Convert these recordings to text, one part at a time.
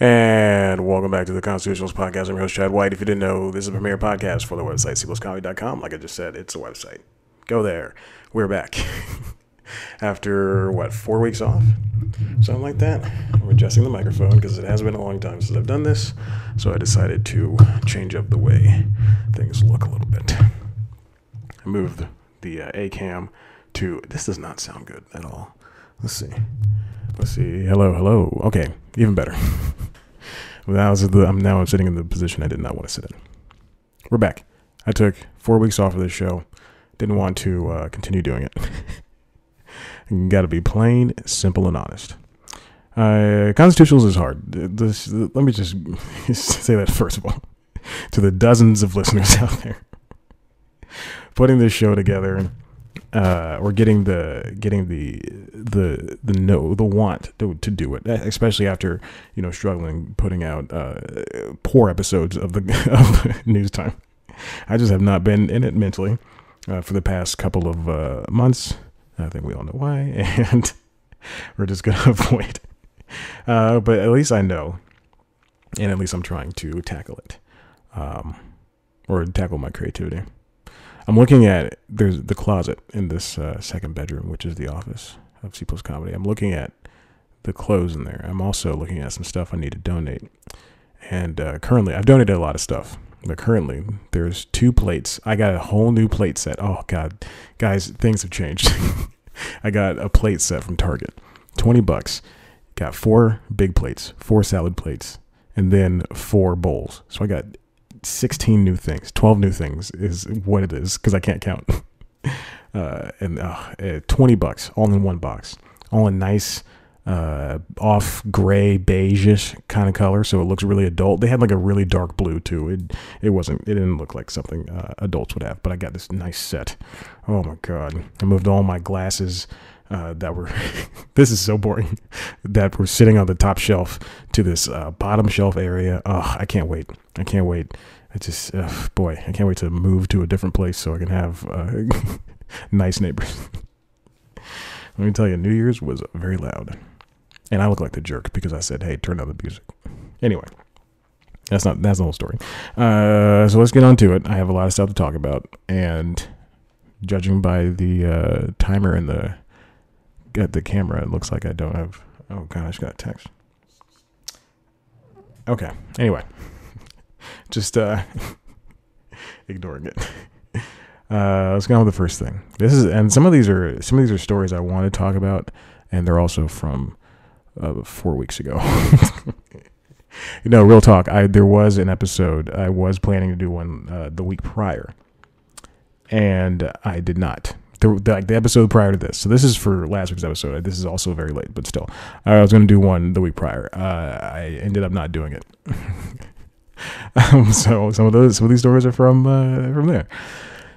And welcome back to the Constitutionalist Podcast. I'm your host, Chad White. If you didn't know, this is a premier podcast for the website, cpluscomedy.com. Like I just said, it's a website. Go there. We're back. After, 4 weeks off? Something like that. I'm adjusting the microphone because it has been a long time since I've done this. So I decided to change up the way things look a little bit. I moved the A-cam to... This does not sound good at all. Let's see. Hello. Okay, even better. I'm sitting in the position I did not want to sit in. We're back. I took 4 weeks off of this show. Didn't want to continue doing it. Got to be plain, simple, and honest. Constitutionals is hard. Let me just say that first of all. To the dozens of listeners out there. Putting this show together, or getting the want to do it, especially after struggling putting out poor episodes of the news time. I just have not been in it mentally for the past couple of months. I think we all know why, and we're just gonna avoid. But at least I know, and at least I'm trying to tackle it, or tackle my creativity. I'm looking at, there's the closet in this second bedroom, which is the office of C Plus Comedy. I'm looking at the clothes in there. I'm also looking at some stuff I need to donate. And currently, I've donated a lot of stuff. But currently, there's 2 plates. I got a whole new plate set. Oh, God. Guys, things have changed. I got a plate set from Target. $20. Got 4 big plates, 4 salad plates, and then 4 bowls. So I got 16 new things. 12 new things is what it is because I can't count. And $20 all in one box, all in nice off gray beige-ish kind of color, so it looks really adult. They had like a really dark blue too. It didn't look like something adults would have, but I got this nice set. Oh my God. I moved all my glasses that were this is so boring, that were sitting on the top shelf to this bottom shelf area. Oh, I can't wait. I just boy, I can't wait to move to a different place so I can have nice neighbors. Let me tell you, New Year's was very loud, and I look like the jerk because I said, "Hey, turn down the music." Anyway, that's the whole story. So let's get on to it. I have a lot of stuff to talk about, and judging by the timer and the camera, it looks like I don't have. Oh God, I just got a text. Okay. Anyway, just ignoring it. Let's go on with the first thing. Some of these are stories I want to talk about, and they're also from 4 weeks ago. Real talk. There was an episode I was planning to do one the week prior, and I did not. The episode prior to this. So this is for last week's episode. This is also very late, but still, I was going to do one the week prior. I ended up not doing it. So some of these stories are from there.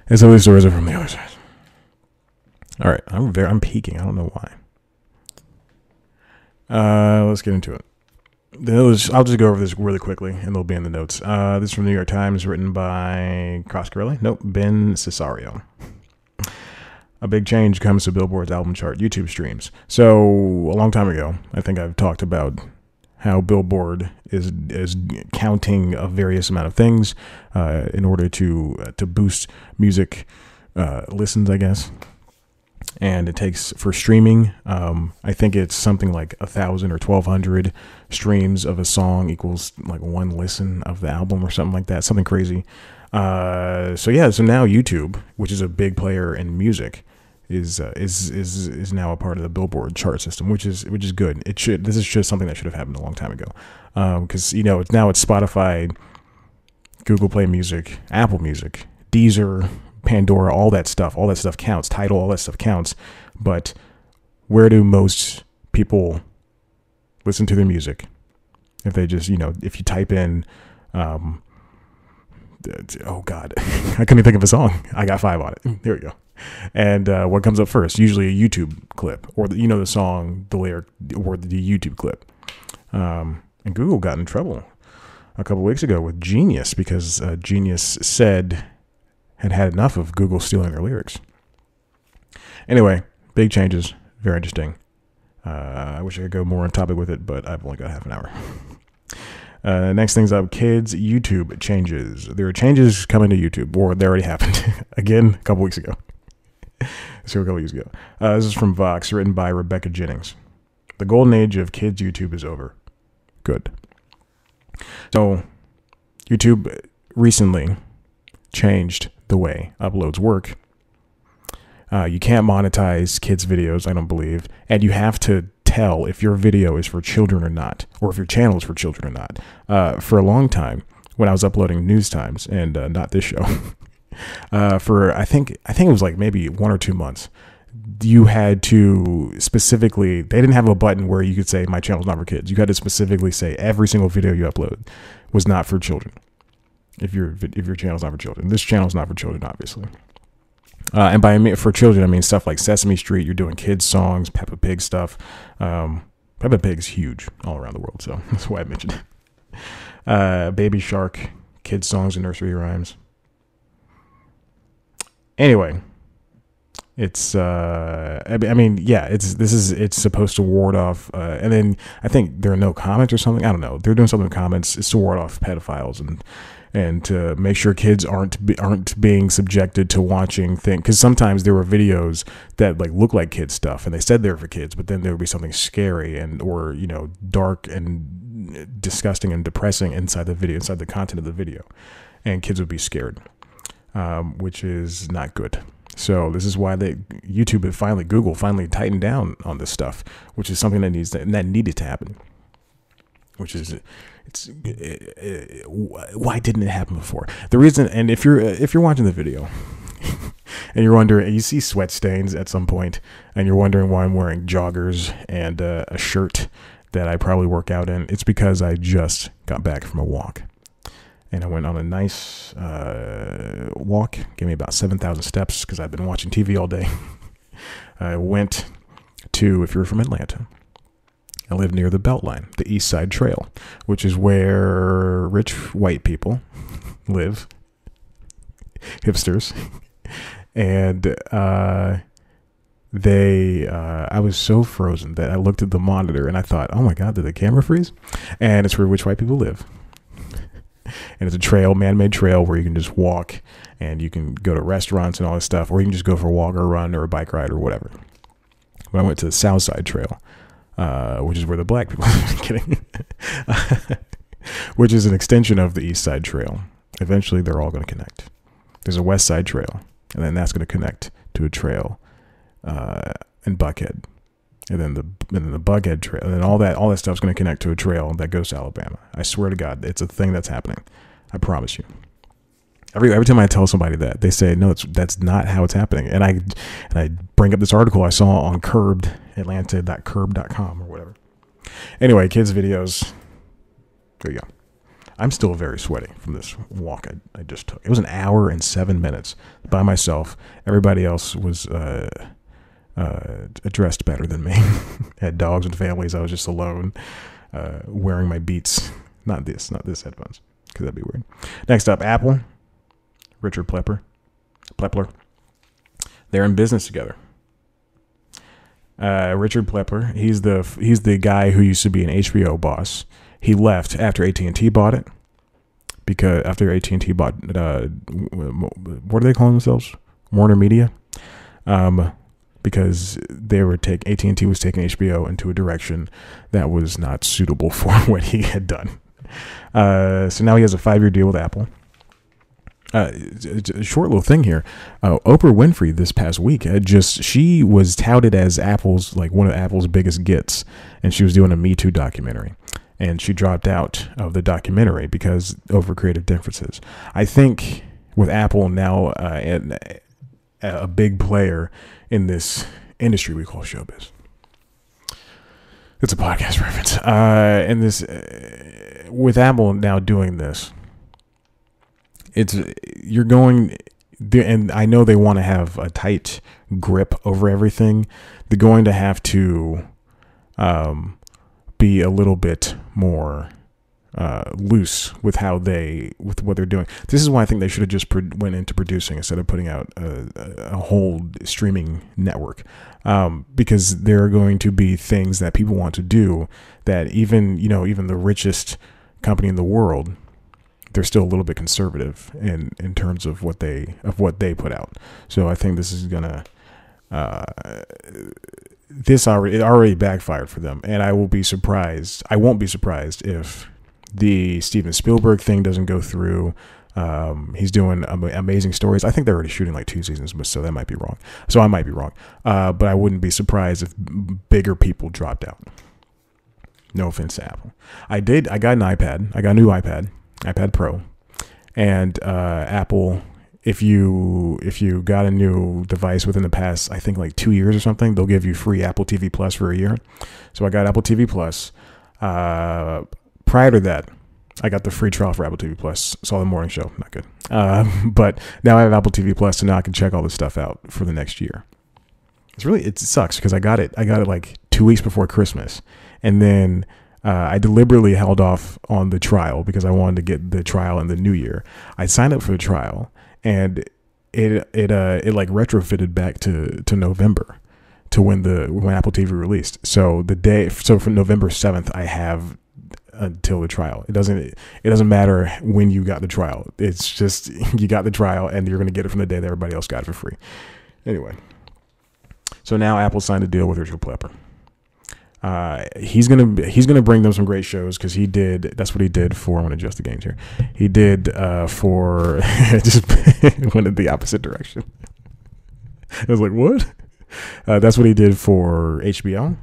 And some of these stories are from the other side. All right, I'm peeking. I don't know why. Let's get into it. I'll just go over this really quickly, and they'll be in the notes. This is from the New York Times, written by Ben Cesario. A big change comes to Billboard's album chart YouTube streams. So a long time ago, I think I've talked about how Billboard is counting a various amount of things in order to boost music listens, I guess. And it takes for streaming. I think it's something like 1,000 or 1,200 streams of a song equals like 1 listen of the album or something like that. Something crazy. So now YouTube, which is a big player in music, is now a part of the Billboard chart system, which is good. This is just something that should have happened a long time ago, because it's Spotify, Google Play Music, Apple Music, Deezer, Pandora, all that stuff counts. Tidal, all that stuff counts. But where do most people listen to their music? If they just if you type in oh God, I couldn't think of a song. I got 5 on it. There we go. And what comes up first? Usually a YouTube clip, or the song, the lyric, or the YouTube clip. And Google got in trouble a couple weeks ago with Genius because Genius had enough of Google stealing their lyrics. Anyway, big changes, very interesting. I wish I could go more on topic with it, but I've only got half an hour. Next thing's up, kids YouTube changes. There are changes coming to YouTube, or they already happened again a couple weeks ago. So a couple weeks ago. This is from Vox, written by Rebecca Jennings. The golden age of kids YouTube is over. Good. So YouTube recently changed the way uploads work. You can't monetize kids' videos, I don't believe, and you have to tell if your video is for children or not, or if your channel is for children or not. For a long time, when I was uploading News Times and not this show, for I think it was like maybe 1 or 2 months, you had to specifically, they didn't have a button where you could say my channel's not for kids. You had to specifically say every single video you upload was not for children. If your channel's not for children, this channel's not for children, obviously. And by for children, I mean stuff like Sesame Street. You're doing kids songs, Peppa Pig stuff. Peppa Pig's huge all around the world, so that's why I mentioned it. Baby Shark, kids songs and nursery rhymes. Anyway, it's I mean, yeah, it's supposed to ward off, and then I think there are no comments or something. I don't know. They're doing something with comments. It's to ward off pedophiles and to make sure kids aren't being subjected to watching things. Because sometimes there were videos that like look like kids stuff, and they said they're for kids, but then there would be something scary or dark and disgusting and depressing inside the video, inside the content of the video, and kids would be scared, which is not good. So this is why YouTube and Google finally tightened down on this stuff, which is something that needed to happen. Which is, why didn't it happen before? The reason, and if you're watching the video, and you're wondering, you see sweat stains at some point, and you're wondering why I'm wearing joggers and a shirt that I probably work out in, it's because I just got back from a walk. And I went on a nice walk, gave me about 7,000 steps because I've been watching TV all day. I went to, if you're from Atlanta, I live near the Beltline, the East Side Trail, which is where rich white people live, hipsters. And I was so frozen that I looked at the monitor and I thought, oh my God, did the camera freeze? And it's where rich white people live. And it's a trail, man-made trail where you can just walk and you can go to restaurants and all this stuff, or you can just go for a walk or a run or a bike ride or whatever. But I went to the South Side Trail, which is where the black people live. Kidding. Which is an extension of the East Side Trail. Eventually, they're all going to connect. There's a West Side Trail, and then that's going to connect to a trail in Buckhead. And then the Buckhead Trail, and then all that stuff's going to connect to a trail that goes to Alabama. I swear to God, it's a thing that's happening. I promise you. Every time I tell somebody that, they say no, that's not how it's happening. And I bring up this article I saw on Curbed, Atlanta.curb.com or whatever. Anyway, kids videos. There you go. I'm still very sweaty from this walk I just took. It was an hour and 7 minutes by myself. Everybody else was dressed better than me. Had dogs and families. I was just alone, wearing my Beats. Not this headphones, because that'd be weird. Next up, Apple. Richard Plepler. They're in business together. Richard Plepler. He's the guy who used to be an HBO boss. He left after AT&T bought it. Because after AT&T bought, what do they call themselves? Warner Media. Because AT&T was taking HBO into a direction that was not suitable for what he had done. So now he has a 5-year deal with Apple. A short little thing here. Oprah Winfrey this past week she was touted as one of Apple's biggest gets, and she was doing a Me Too documentary, and she dropped out of the documentary because over creative differences. I think with Apple now a big player in this industry we call showbiz. It's a podcast reference. And this, with Apple now doing this, you're going, and I know they want to have a tight grip over everything. They're going to have to be a little bit more loose with what they're doing. This is why I think they should have just went into producing instead of putting out a whole streaming network, because there are going to be things that people want to do that even the richest company in the world, they're still a little bit conservative in terms of what they put out. So I think this is gonna it already backfired for them, and I won't be surprised if the Steven Spielberg thing doesn't go through. He's doing amazing stories. I think they're already shooting like 2 seasons, but so that might be wrong. So I might be wrong. But I wouldn't be surprised if bigger people dropped out. No offense to Apple. I got an iPad. I got a new iPad Pro, and Apple. If you got a new device within the past, I think like 2 years or something, they'll give you free Apple TV Plus for a year. So I got Apple TV Plus. Prior to that, I got the free trial for Apple TV Plus. Saw the morning show, not good. But now I have Apple TV Plus, so now I can check all this stuff out for the next year. It sucks because I got it like 2 weeks before Christmas, and then I deliberately held off on the trial because I wanted to get the trial in the new year. I signed up for the trial, and it like retrofitted back to November, to when Apple TV released. So for November 7th, I have until the trial. It doesn't matter when you got the trial. It's just you got the trial and you're going to get it from the day that everybody else got it for free. Anyway, so now Apple signed a deal with Richard Plepler. He's gonna bring them some great shows because that's what he did for. I want to adjust the games here. He did for just went in the opposite direction. I was like, what? That's what he did for HBO.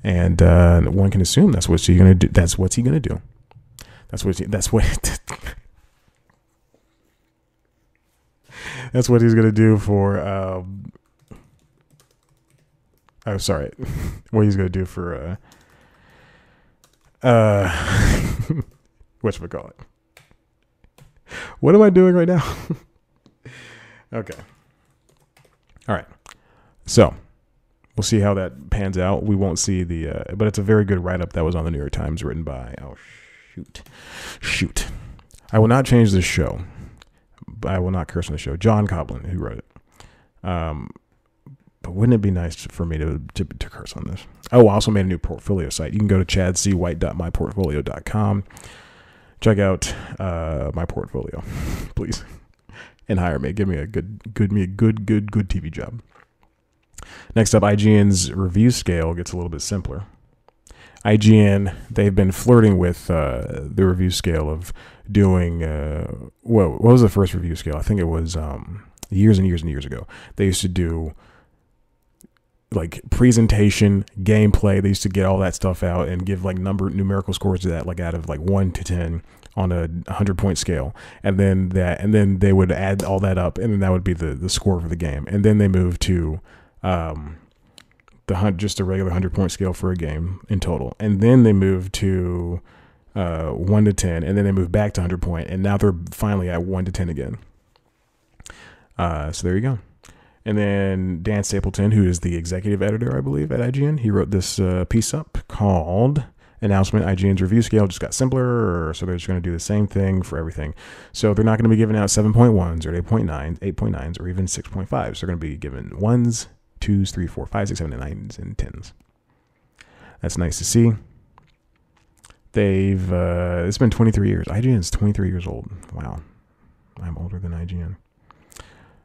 And one can assume that's what he's gonna do. That's what he's gonna do for. Oh, sorry. What he's gonna do for whatchamacallit. What am I doing right now? Okay. All right. So we'll see how that pans out. We won't see but it's a very good write-up that was on the New York Times, written by, shoot. I will not change this show. I will not curse on the show. John Coblin, who wrote it. But wouldn't it be nice for me to curse on this? Oh, I also made a new portfolio site. You can go to chadcwhite.myportfolio.com. Check out my portfolio, please, and hire me. Give me a good TV job. Next up, IGN's review scale gets a little bit simpler. IGN, they've been flirting with the review scale of doing what was the first review scale? I think it was years and years and years ago. They used to do like presentation, gameplay. They used to get all that stuff out and give like numerical scores to that, like out of like 1 to 10 on a 100-point scale, and then they would add all that up, and then that would be the score for the game. And then they moved to just a regular 100-point scale for a game in total, and then they moved to 1 to 10, and then they moved back to 100-point, and now they're finally at 1 to 10 again. So there you go. And then Dan Stapleton, who is the executive editor, I believe, at IGN, he wrote this piece up called Announcement: IGN's Review Scale Just Got Simpler. So they're just going to do the same thing for everything. So they're not going to be giving out 7.1s or 8.9s or even 6.5s. They're going to be given 1s, 2s, 3s, 4s, 5s, 6s, 7s, 9s, and 10s. That's nice to see. It's been 23 years. IGN's 23 years old. Wow. I'm older than IGN.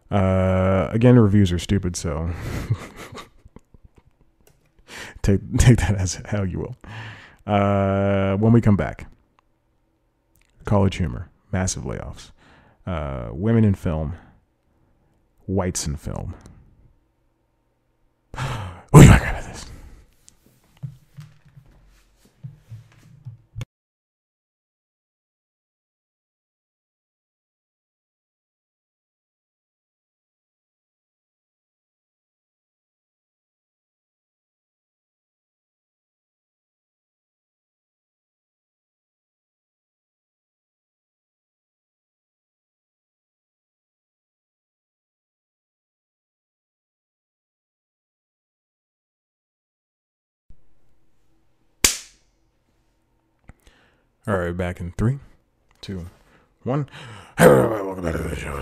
Again, reviews are stupid, so take that as how you will. When we come back, CollegeHumor, massive layoffs, women in film, whites in film. What do you like about this? All right, back in 3, 2, 1. Hey, everybody, welcome back to the show.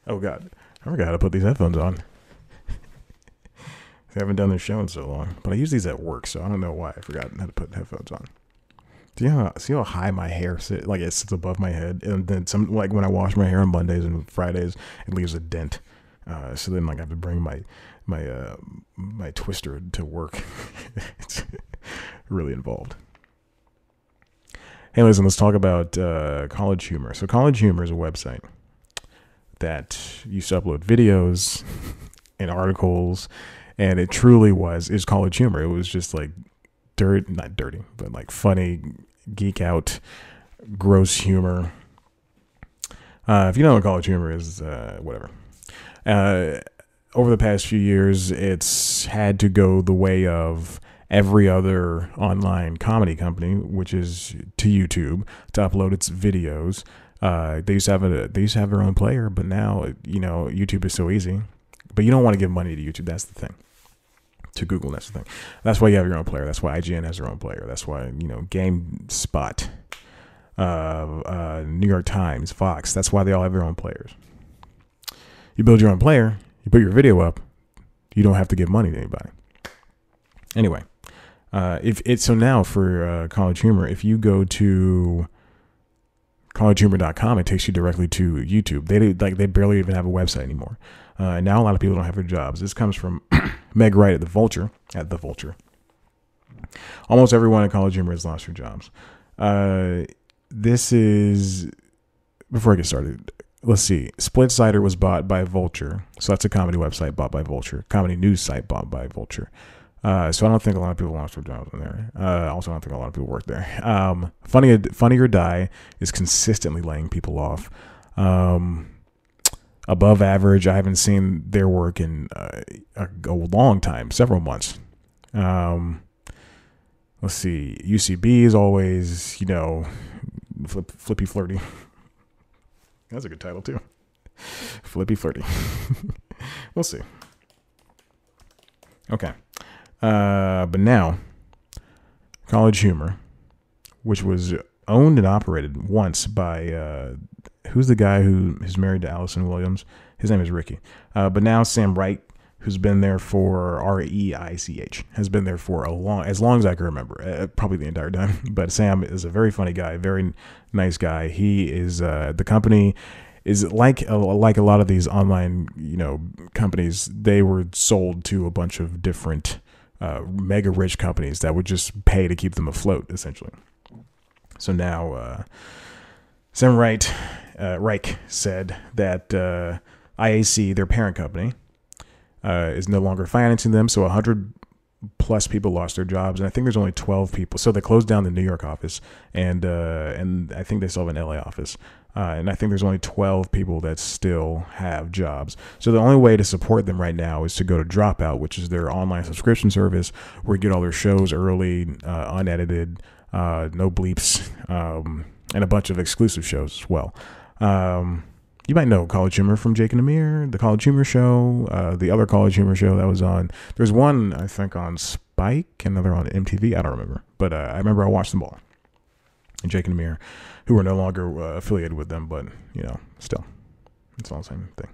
Oh, God. I forgot how to put these headphones on. I haven't done this show in so long, but I use these at work, so I don't know why I forgot how to put headphones on. See how high my hair sits? Like it sits above my head, and then like when I wash my hair on Mondays and Fridays, it leaves a dent. So then like I have to bring my twister to work. It's really involved. Hey, listen, let's talk about CollegeHumor. So CollegeHumor is a website that used to upload videos and articles, and it truly is CollegeHumor. It was just like not dirty, but like funny, geek out, gross humor. If you know what CollegeHumor is, whatever. Over the past few years, it's had to go the way of every other online comedy company, which is to YouTube, to upload its videos. They used to have their own player, but now, YouTube is so easy. But you don't want to give money to YouTube. That's the thing. To Google, that's the thing. That's why you have your own player. That's why IGN has their own player. That's why, GameSpot, New York Times, Fox. That's why they all have their own players. You build your own player, you put your video up, you don't have to give money to anybody. Anyway, so now for CollegeHumor, if you go to CollegeHumor.com, it takes you directly to YouTube. They barely even have a website anymore. Now a lot of people don't have their jobs. This comes from Meg Wright at The Vulture. Almost everyone at CollegeHumor has lost their jobs. This is, before I get started, let's see. Splitsider was bought by Vulture. So that's a comedy website bought by Vulture. Comedy news site bought by Vulture. So I don't think a lot of people lost their jobs in there. Also, I don't think a lot of people work there. Funny or Die is consistently laying people off. Above Average, I haven't seen their work in a long time, several months. Let's see. UCB is always, Flippy Flirty. That's a good title, too. Flippy Flirty. We'll see. Okay. But now, CollegeHumor, which was owned and operated once by, who's the guy who is married to Allison Williams? His name is Ricky. But now Sam Wright, who's been there for REICH, has been there for as long as I can remember, probably the entire time. But Sam is a very funny guy, very nice guy. He is, the company is like a lot of these online, companies. They were sold to a bunch of different mega rich companies that would just pay to keep them afloat, essentially. So now Sam Reich said that IAC, their parent company, is no longer financing them. So 100 plus people lost their jobs, and I think there's only 12 people. So they closed down the New York office, and I think they still have an LA office. And I think there's only 12 people that still have jobs. So the only way to support them right now is to go to Dropout, which is their online subscription service where you get all their shows early, unedited, no bleeps, and a bunch of exclusive shows as well. You might know CollegeHumor from Jake and Amir, the CollegeHumor show, the other CollegeHumor show that was on. There's one, I think, on Spike, another on MTV. I don't remember. But I remember I watched them all. And Jake and Amir, who are no longer affiliated with them, but, still. It's all the same thing.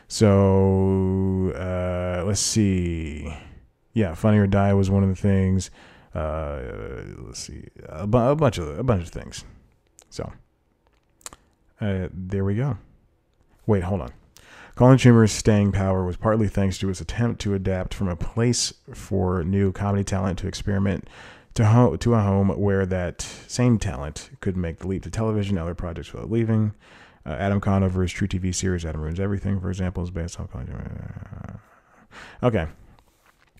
So, let's see. Yeah, Funny or Die was one of the things. Let's see. A bunch of things. So, there we go. Wait, hold on. CollegeHumor's staying power was partly thanks to its attempt to adapt from a place for new comedy talent to experiment to a home where that same talent could make the leap to television and other projects without leaving. Adam Conover's True TV series, Adam Ruins Everything, for example, is based on CollegeHumor. Okay.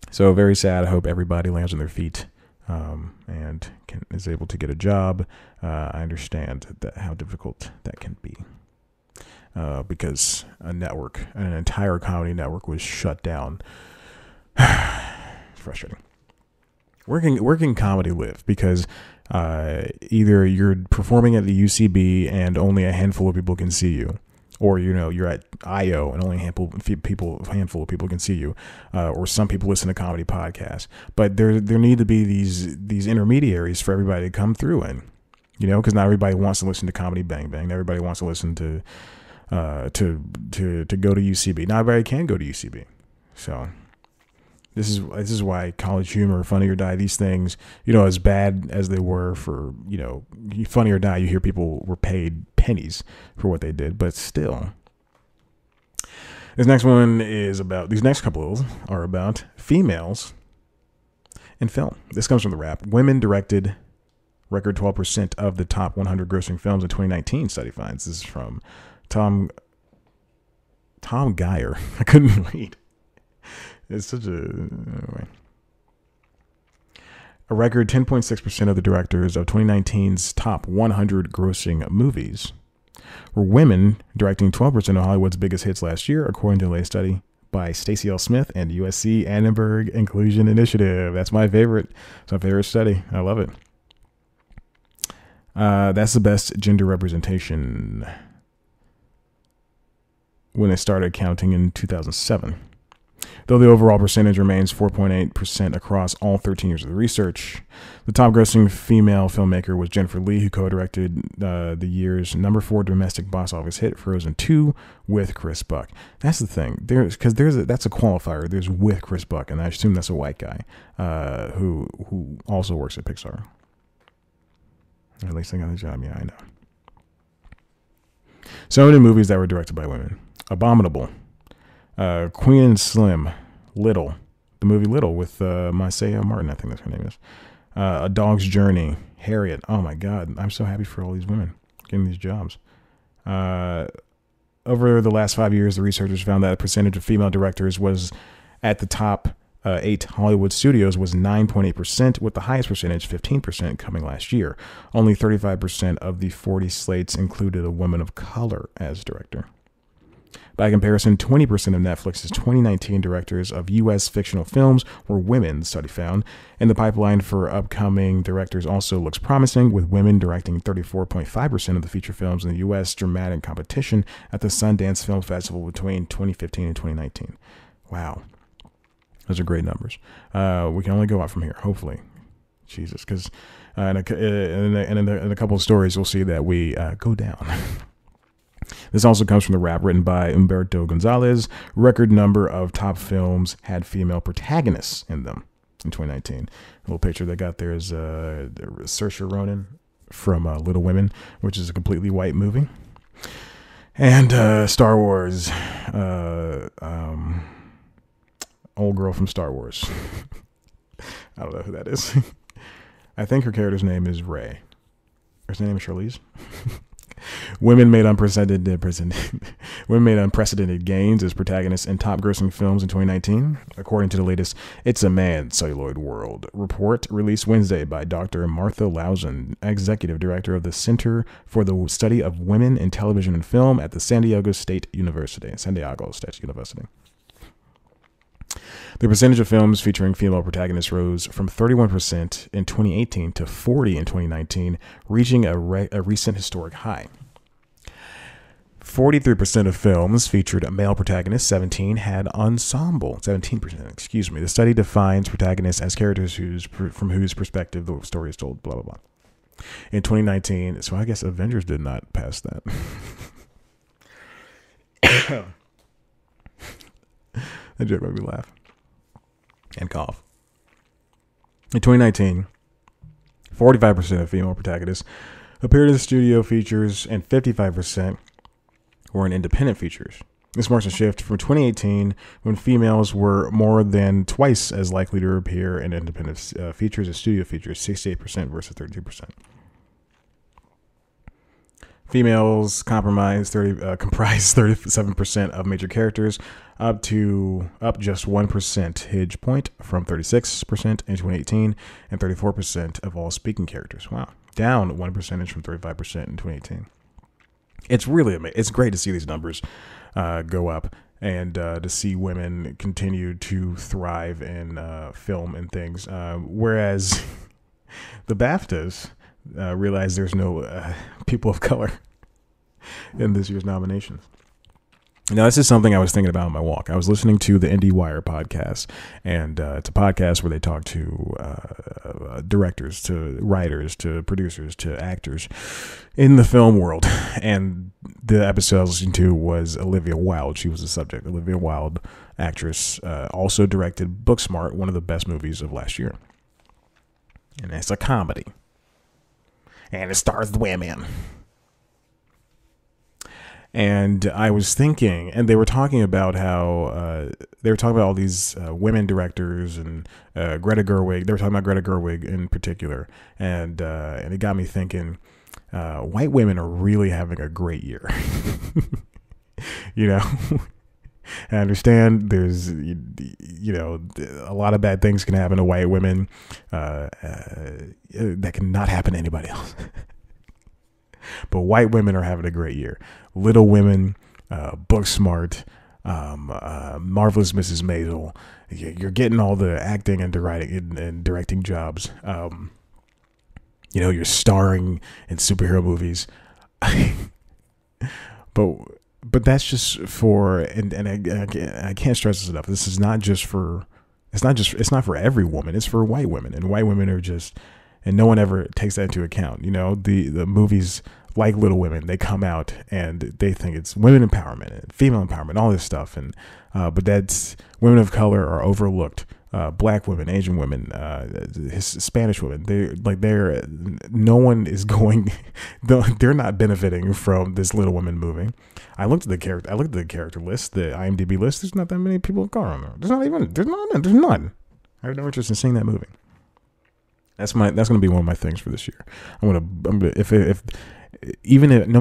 So very sad. I hope everybody lands on their feet and is able to get a job. I understand how difficult that can be because an entire comedy network was shut down. It's frustrating. Where can comedy live? Because either you're performing at the UCB and only a handful of people can see you, or you're at IO and only a handful of people can see you, or some people listen to comedy podcasts. But there need to be these intermediaries for everybody to come through in, because not everybody wants to listen to Comedy Bang Bang. Not everybody wants to listen to go to UCB. Not everybody can go to UCB, so This is why College Humor, Funny or Die, these things, you know, as bad as they were for, you know, Funny or Die, you hear people were paid pennies for what they did, but still. This next one is about, these next couple are about females in film. This comes from The Wrap. Women directed record 12% of the top 100 grossing films in 2019, study finds. This is from Tom Geyer. I couldn't read. It's such a... Anyway. A record 10.6% of the directors of 2019's top 100 grossing movies were women, directing 12% of Hollywood's biggest hits last year, according to a latest study by Stacey L. Smith and USC Annenberg Inclusion Initiative. That's my favorite. It's my favorite study. I love it. That's the best gender representation when they started counting in 2007. Though the overall percentage remains 4.8% across all 13 years of the research. The top grossing female filmmaker was Jennifer Lee, who co-directed the year's number 4 domestic box office hit, Frozen 2, with Chris Buck. That's the thing. That's a qualifier. There's with Chris Buck, and I assume that's a white guy who also works at Pixar. At least I got the job. Yeah, I know. So many movies that were directed by women. Abominable. Queen and Slim. Little. The movie Little with Marcia Martin, I think that's her name is. A Dog's Journey. Harriet. Oh my God. I'm so happy for all these women getting these jobs. Over the last 5 years, the researchers found that the percentage of female directors was at the top 8 Hollywood studios was 9.8%, with the highest percentage, 15%, coming last year. Only 35% of the 40 slates included a woman of color as director. By comparison, 20% of Netflix's 2019 directors of U.S. fictional films were women, the study found, and the pipeline for upcoming directors also looks promising, with women directing 34.5% of the feature films in the U.S. dramatic competition at the Sundance Film Festival between 2015 and 2019. Wow. Those are great numbers. We can only go up from here, hopefully. Jesus, because in a couple of stories, we'll see that we go down. This also comes from The Wrap, written by Humberto Gonzalez. Record number of top films had female protagonists in them in 2019. A little picture they got there is Saoirse Ronan from Little Women, which is a completely white movie. And Star Wars. Old girl from Star Wars. I don't know who that is. I think her character's name is Rey. Her name is Charlize. Women made unprecedented gains as protagonists in top grossing films in 2019, according to the latest It's a Man, Celluloid World report released Wednesday by Dr. Martha Lausen, executive director of the Center for the Study of Women in Television and Film at the San Diego State University. The percentage of films featuring female protagonists rose from 31% in 2018 to 40% in 2019, reaching a recent historic high. 43% of films featured a male protagonist, 17% had ensemble. 17%, excuse me. The study defines protagonists as characters from whose perspective the story is told, blah, blah, blah. In 2019, so I guess Avengers did not pass that. That joke made me laugh and cough. In 2019, 45% of female protagonists appeared in studio features and 55% were in independent features. This marks a shift from 2018, when females were more than twice as likely to appear in independent features as studio features, 68% versus 32%. Females comprise 37% of major characters, up just 1 percentage point from 36% in 2018, and 34% of all speaking characters. Wow, down 1 percentage from 35% in 2018. It's really amazing. It's great to see these numbers go up, and to see women continue to thrive in film and things. Whereas the BAFTAs realize there's no people of color in this year's nominations. Now, this is something I was thinking about on my walk. I was listening to the IndieWire podcast, and it's a podcast where they talk to directors, to writers, to producers, to actors in the film world. And the episode I was listening to was Olivia Wilde. She was the subject. Olivia Wilde, actress, also directed Booksmart, one of the best movies of last year. And it's a comedy. And it stars the women. And I was thinking, and they were talking about how all these women directors and Greta Gerwig. They were talking about Greta Gerwig in particular, and it got me thinking. White women are really having a great year. You know, I understand there's a lot of bad things can happen to white women that cannot happen to anybody else. But white women are having a great year. Little Women, Booksmart, Marvelous Mrs. Maisel. You're getting all the acting and directing jobs. You're starring in superhero movies. But that's just for, and I can't stress this enough. This is not just for, it's not for every woman. It's for white women, and white women are just, and no one ever takes that into account. The movies like Little Women, they come out and they think it's women empowerment and female empowerment, all this stuff. And, but that's, women of color are overlooked. Black women, Asian women, Spanish women, no one is going, they're not benefiting from this Little Women movie. I looked at the character list, the IMDb list. There's not that many people of color on there. There's none. I have no interest in seeing that movie. That's going to be one of my things for this year. No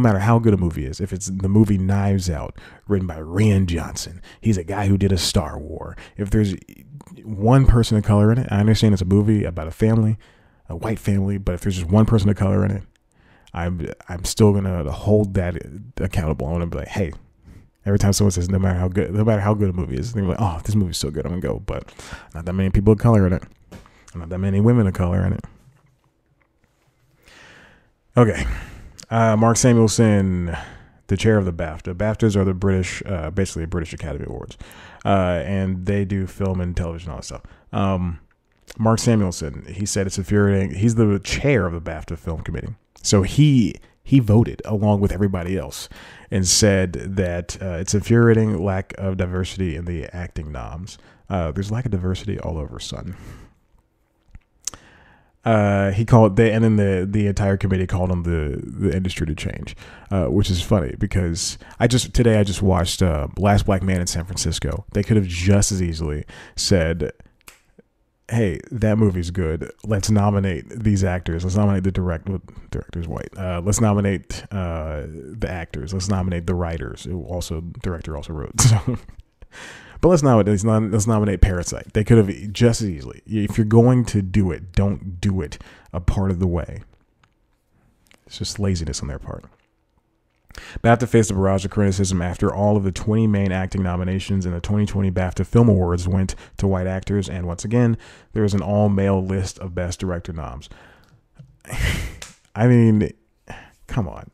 matter how good a movie is, if it's the movie Knives Out, written by Rian Johnson, he's a guy who did a Star Wars. If there's one person of color in it, I understand it's a movie about a family, a white family, but if there's just one person of color in it, I'm still gonna hold that accountable. I'm gonna be like, hey, every time someone says no matter how good a movie is, they're like, oh, this movie's so good, I'm gonna go. But not that many people of color in it, not that many women of color in it. Okay. Mark Samuelson, the chair of the BAFTA. BAFTAs are the British, basically British Academy Awards. And they do film and television, all that stuff. Mark Samuelson, he said it's infuriating. He's the chair of the BAFTA Film Committee. So he voted along with everybody else and said that it's infuriating lack of diversity in the acting noms. There's lack of diversity all over, son. He called and then the entire committee called on the industry to change, which is funny because today I just watched Last Black Man in San Francisco. They could have just as easily said, hey, that movie's good. Let's nominate these actors. Let's nominate the director's white. Let's nominate the actors. Let's nominate the writers. Director also wrote. So. But let's nominate Parasite. They could have just as easily. If you're going to do it, don't do it a part of the way. It's just laziness on their part. BAFTA faced a barrage of criticism after all of the 20 main acting nominations in the 2020 BAFTA Film Awards went to white actors. And once again, there was an all-male list of Best Director noms. I mean, come on.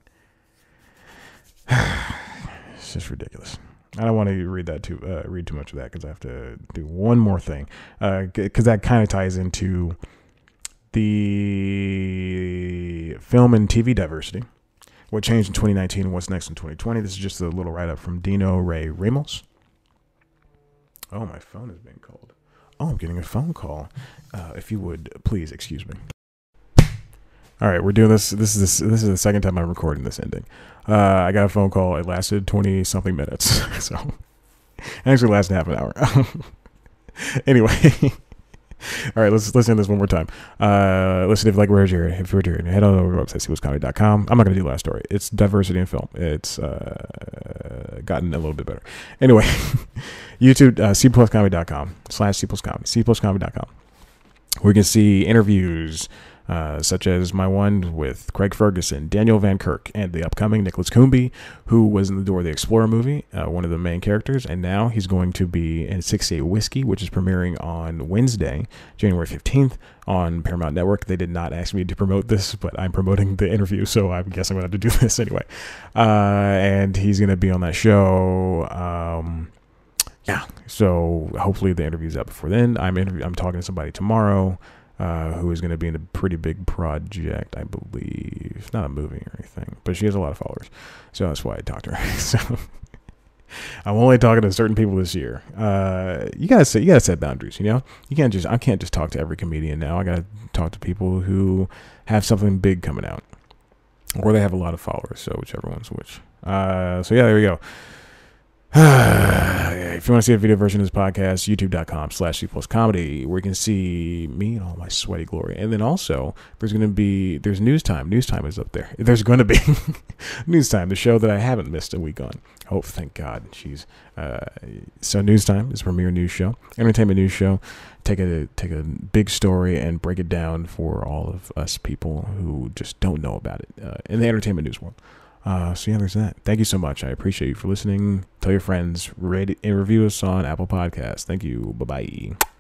It's just ridiculous. I don't want to read too much of that because I have to do one more thing because that kind of ties into the film and TV diversity. What changed in 2019 and what's next in 2020. This is just a little write-up from Dino Ray Ramos. Oh, my phone is being called. Oh, I'm getting a phone call. If you would, please excuse me. All right, we're doing this. This is the second time I'm recording this ending. I got a phone call. It lasted 20-something minutes. So it actually lasted half an hour. Anyway. All right, let's listen to this one more time. Listen, if you like where's your head on over to our website, cpluscomedy.com. I'm not going to do the last story. It's diversity in film. It's gotten a little bit better. Anyway, YouTube, cpluscomedy.com/cpluscomedy, cpluscomedy.com. We can see interviews, such as my one with Craig Ferguson, Daniel Van Kirk, and the upcoming Nicholas Coombe, who was in the Dora the Explorer movie, one of the main characters, and now he's going to be in 68 Whiskey, which is premiering on Wednesday, January 15th on Paramount Network. They did not ask me to promote this, but I'm promoting the interview, so I guess I'm going to have to do this anyway. And he's going to be on that show. Yeah, so hopefully the interview's up before then. I'm talking to somebody tomorrow who is going to be in a pretty big project, I believe. Not a movie or anything, but she has a lot of followers, so that's why I talked to her. So I'm only talking to certain people this year. You gotta set boundaries. I can't just talk to every comedian now. I gotta talk to people who have something big coming out, or they have a lot of followers. So whichever one's which. So yeah, there we go. If you want to see a video version of this podcast, youtube.com/C+comedy, where you can see me in all my sweaty glory. And then also, there's News Time. News Time is up there. There's going to be News Time, the show that I haven't missed a week on. Oh, thank God. Jeez. So News Time is a premier news show, entertainment news show. Take a big story and break it down for all of us people who just don't know about it in the entertainment news world. So yeah, there's that. Thank you so much. I appreciate you for listening. Tell your friends, rate and review us on Apple Podcasts. Thank you. Bye-bye.